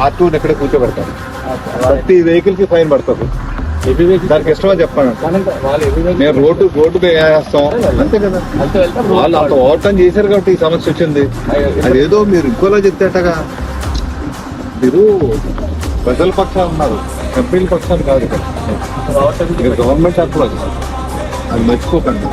ఆర్టీఓని ఎక్కడ కూర్చోబెడతారు. ప్రతి వెహికల్ కి ఫైన్ పడుతుంది. దానికి ఇష్టమని చెప్పండి. మేము రోడ్డు వేస్తాం అంతే కదా. వాళ్ళు అంత ఓవర్టర్న్ చేశారు కాబట్టి ఈ సమస్య వచ్చింది. అదేదో మీరు ఇంకోలా చెప్తేటగా మీరు ప్రజల పక్షాలు ఉన్నారు, కంపెనీల పక్షాలు కాదు. మీరు గవర్నమెంట్ ఎంప్లాయీస్, అది మర్చిపోకండి.